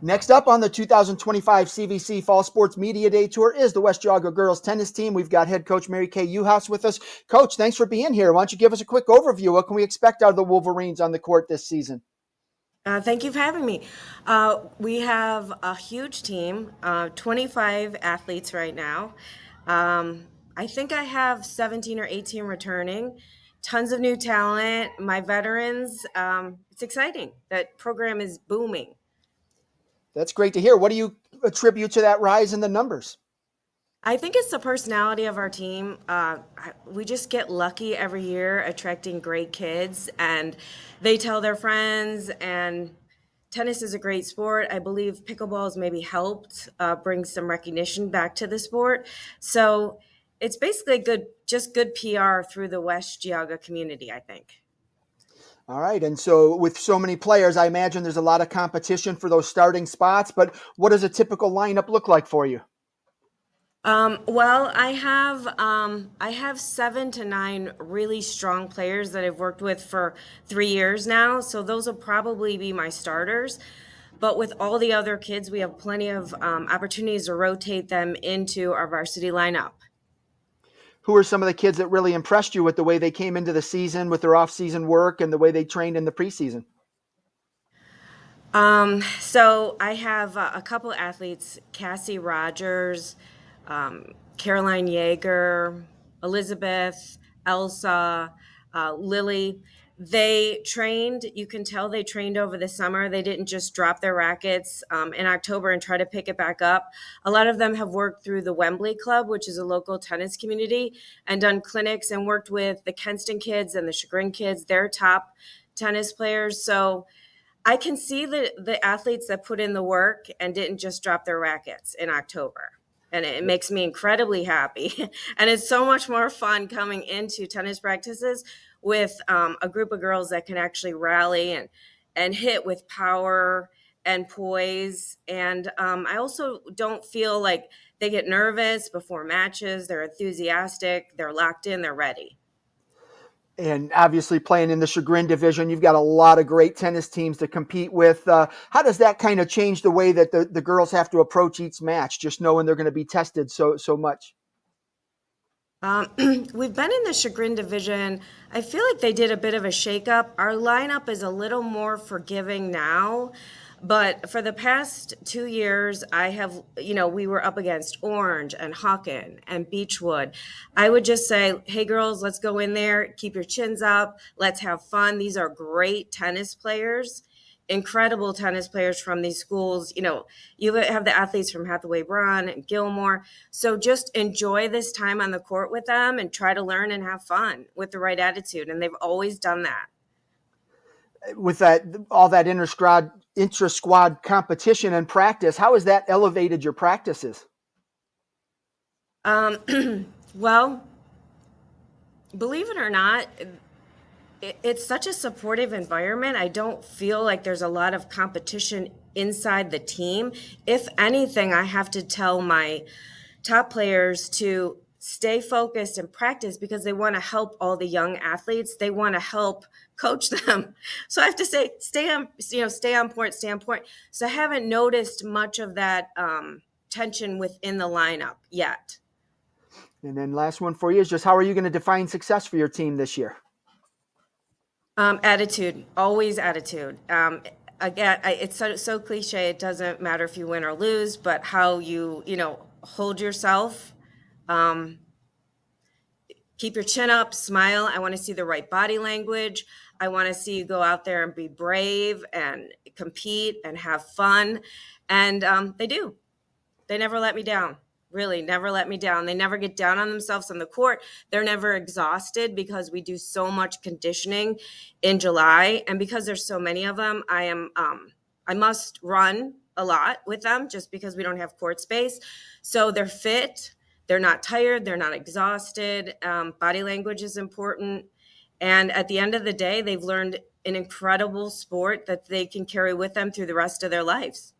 Next up on the 2025 CVC Fall Sports Media Day Tour is the West Geauga girls tennis team. We've got head coach Mary Kay Uhouse with us. Coach, thanks for being here. Why don't you give us a quick overview? What can we expect out of the Wolverines on the court this season? Thank you for having me. We have a huge team, 25 athletes right now. I think I have 17 or 18 returning, tons of new talent. My veterans, it's exciting. That program is booming. That's great to hear. What do you attribute to that rise in the numbers? I think it's the personality of our team. We just get lucky every year attracting great kids, and they tell their friends. And tennis is a great sport. I believe pickleball has maybe helped bring some recognition back to the sport. So it's basically just good PR through the West Geauga community, I think. All right. And so with so many players, I imagine there's a lot of competition for those starting spots, but what does a typical lineup look like for you? Well, I have 7 to 9 really strong players that I've worked with for 3 years now. So those will probably be my starters. But with all the other kids, we have plenty of opportunities to rotate them into our varsity lineup. Who are some of the kids that really impressed you with the way they came into the season with their off-season work and the way they trained in the preseason? So I have a couple athletes, Cassie Rogers, Caroline Yeager, Elizabeth, Elsa, Lily. They trained, you can tell they trained over the summer. They didn't just drop their rackets in October and try to pick it back up. A lot of them have worked through the Wembley Club, which is a local tennis community, and done clinics and worked with the Kenston kids and the Chagrin kids, their top tennis players. So I can see the athletes that put in the work and didn't just drop their rackets in October. And it makes me incredibly happy. And it's so much more fun coming into tennis practices with a group of girls that can actually rally and hit with power and poise. And I also don't feel like they get nervous before matches. They're enthusiastic, they're locked in, they're ready. And obviously playing in the Chagrin division, you've got a lot of great tennis teams to compete with. How does that kind of change the way that the girls have to approach each match, just knowing they're going to be tested so much? Um, we've been in the Chagrin division. I feel like they did a bit of a shakeup. Our lineup is a little more forgiving now, but for the past 2 years, we were up against Orange and Hawken and Beechwood. I would just say, hey, girls, let's go in there, keep your chins up, let's have fun. These are great tennis players, incredible tennis players from these schools. You have the athletes from Hathaway Brown and Gilmore. So just enjoy this time on the court with them and try to learn and have fun with the right attitude. And they've always done that. With that, all that intra-squad competition and practice, how has that elevated your practices? Um, well, believe it or not, it's such a supportive environment. I don't feel like there's a lot of competition inside the team. If anything, I have to tell my top players to stay focused and practice because they want to help all the young athletes. They want to help coach them. So I have to say, stay on point, stay on point. So I haven't noticed much of that tension within the lineup yet. And then last one for you is just how are you going to define success for your team this year? Attitude, always attitude. Again, it's so cliche. It doesn't matter if you win or lose, but how you hold yourself. Um, Keep your chin up, smile. I want to see the right body language. I want to see you go out there and be brave and compete and have fun. And they do. They never let me down. Really, never let me down. They never get down on themselves on the court. They're never exhausted because we do so much conditioning in July, and because there's so many of them, I must run a lot with them just because we don't have court space. So they're fit. They're not tired. They're not exhausted. Body language is important, and at the end of the day, they've learned an incredible sport that they can carry with them through the rest of their lives.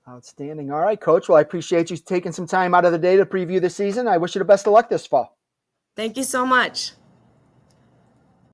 Outstanding. All right, Coach. Well, I appreciate you taking some time out of the day to preview the season. I wish you the best of luck this fall. Thank you so much.